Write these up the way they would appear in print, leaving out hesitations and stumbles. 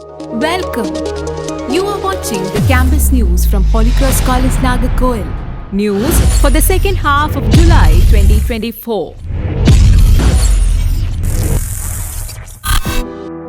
Welcome. You are watching the campus news from Holy Cross College, Nagercoil. News for the second half of July 2024.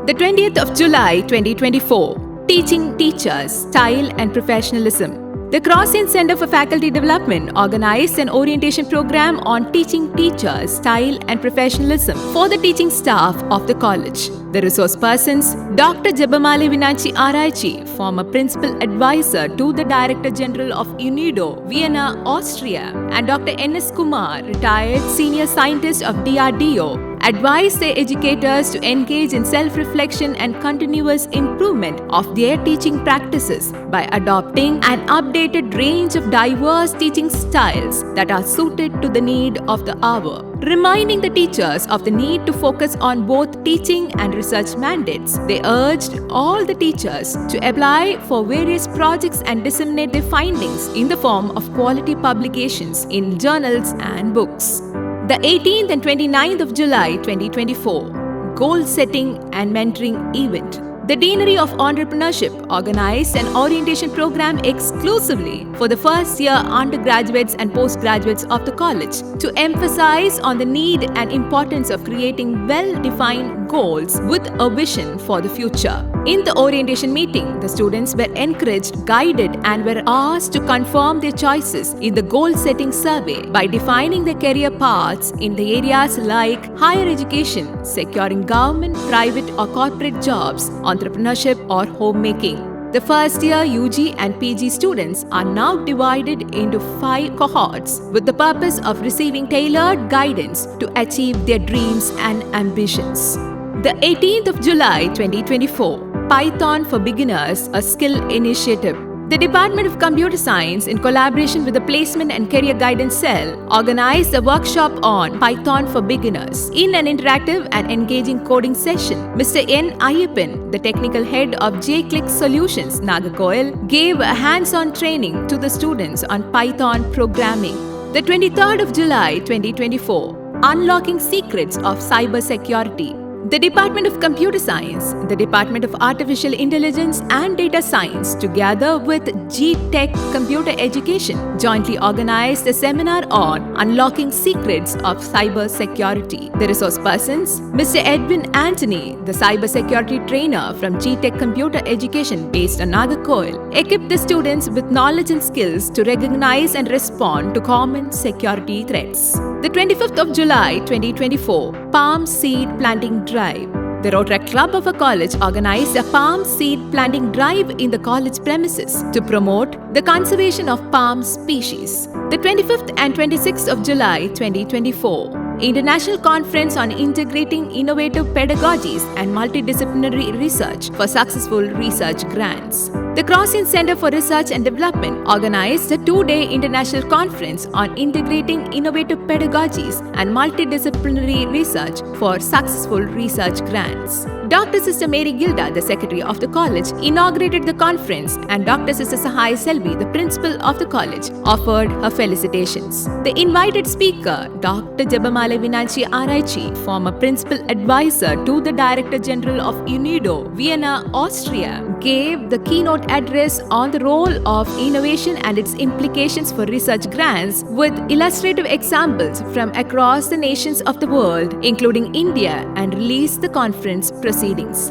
The 20th of July 2024. Teaching Teachers, Style and Professionalism. The Cross-End Center for Faculty Development organized an orientation program on teaching teachers, style and professionalism for the teaching staff of the college. The resource persons, Dr. Jebamale Vinanchi Araichi, former principal advisor to the Director General of UNIDO, Vienna, Austria, and Dr. N.S. Kumar, retired senior scientist of DRDO, advised their educators to engage in self-reflection and continuous improvement of their teaching practices by adopting an updated range of diverse teaching styles that are suited to the need of the hour. Reminding the teachers of the need to focus on both teaching and research mandates, they urged all the teachers to apply for various projects and disseminate their findings in the form of quality publications in journals and books. The 18th and 29th of July 2024, Goal Setting and Mentoring Event. The Deanery of Entrepreneurship organized an orientation program exclusively for the first year undergraduates and postgraduates of the college to emphasize on the need and importance of creating well-defined goals with a vision for the future. In the orientation meeting, the students were encouraged, guided, and were asked to confirm their choices in the goal-setting survey by defining their career paths in the areas like higher education, securing government, private, or corporate jobs, entrepreneurship, or homemaking. The first year UG and PG students are now divided into 5 cohorts with the purpose of receiving tailored guidance to achieve their dreams and ambitions. The 18th of July 2024, Python for Beginners, a skill initiative. The Department of Computer Science, in collaboration with the Placement and Career Guidance Cell, organized a workshop on Python for Beginners. In an interactive and engaging coding session, Mr. N. Ayyappan, the technical head of J-Click Solutions, Nagercoil, gave a hands-on training to the students on Python programming. The 23rd of July 2024, Unlocking Secrets of Cybersecurity. The Department of Computer Science, the Department of Artificial Intelligence and Data Science, together with G-Tech Computer Education, jointly organized a seminar on Unlocking Secrets of Cybersecurity. The resource persons, Mr. Edwin Anthony, the cybersecurity trainer from G-Tech Computer Education based on Nagercoil, equipped the students with knowledge and skills to recognize and respond to common security threats. The 25th of July 2024, Palm Seed Planting Drive. The Rotary Club of a college organized a palm seed planting drive in the college premises to promote the conservation of palm species. The 25th and 26th of July 2024, International Conference on Integrating Innovative Pedagogies and Multidisciplinary Research for Successful Research Grants. The Cross-End Center for Research and Development organized a 2-day international conference on integrating innovative pedagogies and multidisciplinary research for successful research grants. Dr. Sister Mary Gilda, the secretary of the college, inaugurated the conference, and Dr. Sister Sahai Selvi, the principal of the college, offered her felicitations. The invited speaker, Dr. Jebamale Vinanchi Araichi, former principal advisor to the Director General of UNIDO, Vienna, Austria, gave the keynote address on the role of innovation and its implications for research grants with illustrative examples from across the nations of the world, including India, and released the conference proceedings.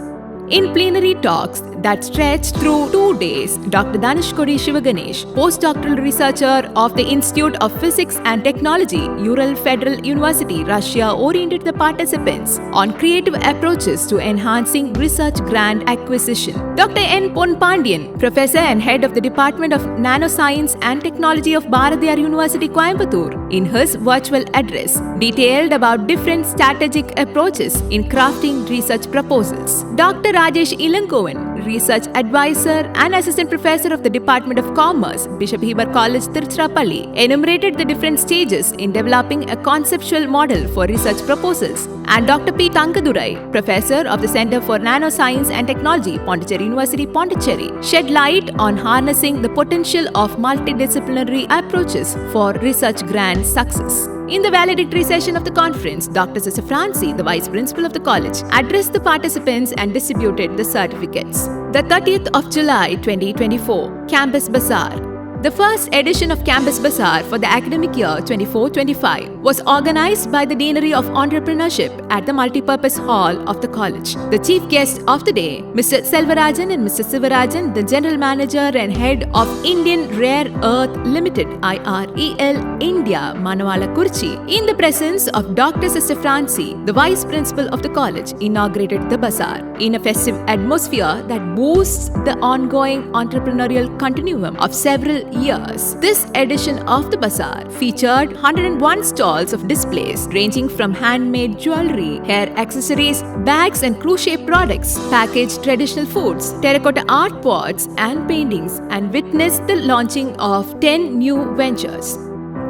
In plenary talks that stretched through 2 days, Dr. Dhanushkori Shivaganesh, postdoctoral researcher of the Institute of Physics and Technology, Ural Federal University, Russia, oriented the participants on creative approaches to enhancing research grant acquisition. Dr. N. Pon Pandian, professor and head of the Department of Nanoscience and Technology of Bharatiyar University, Coimbatore, in his virtual address, detailed about different strategic approaches in crafting research proposals. Dr. Rajesh Ilankovan, research advisor and assistant professor of the Department of Commerce, Bishop Heber College, Tiruchirappalli, enumerated the different stages in developing a conceptual model for research proposals. And Dr. P. Tankadurai, professor of the Center for Nanoscience and Technology, Pondicherry University, Pondicherry, shed light on harnessing the potential of multidisciplinary approaches for research grant success. In the valedictory session of the conference, Dr. Sister Francie, the Vice Principal of the college, addressed the participants and distributed the certificates. The 30th of July 2024, Campus Bazar. The first edition of Campus Bazar for the academic year 24-25 was organized by the Deanery of Entrepreneurship at the Multipurpose Hall of the college. The chief guest of the day, Mr. Selvarajan and Mr. Sivarajan, the General Manager and Head of Indian Rare Earth Limited (IREL) India, Manawala Kurchi, in the presence of Dr. Sister Francie, the Vice Principal of the college, inaugurated the Bazar in a festive atmosphere that boosts the ongoing entrepreneurial continuum of several years. This edition of the Bazar featured 101 stalls of displays ranging from handmade jewelry, hair accessories, bags and cruise-shaped products, packaged traditional foods, terracotta art pots and paintings, and witnessed the launching of 10 new ventures.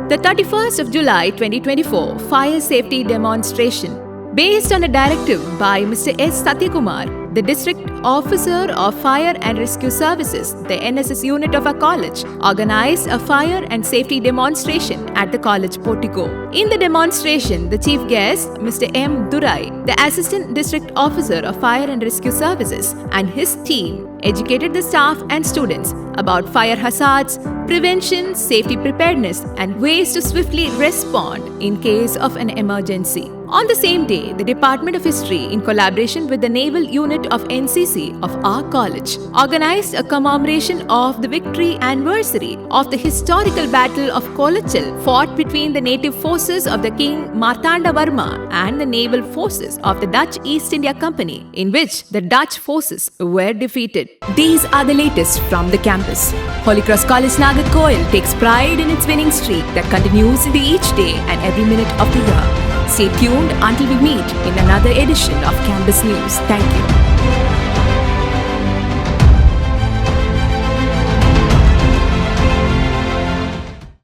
The 31st of July 2024 Fire Safety Demonstration. Based on a directive by Mr. S. Satyakumar, the District Officer of Fire and Rescue Services, the NSS unit of our college, organized a fire and safety demonstration at the college portico. In the demonstration, the chief guest, Mr. M. Durai, the Assistant District Officer of Fire and Rescue Services, and his team educated the staff and students about fire hazards, prevention, safety preparedness, and ways to swiftly respond in case of an emergency. On the same day, the Department of History, in collaboration with the Naval Unit of NCC of our college, organized a commemoration of the victory anniversary of the historical Battle of Kolachal, fought between the native forces of the King Martanda Varma and the naval forces of the Dutch East India Company, in which the Dutch forces were defeated. These are the latest from the campus. Holy Cross College Nagercoil takes pride in its winning streak that continues each day and every minute of the year. Stay tuned until we meet in another edition of Campus News. Thank you.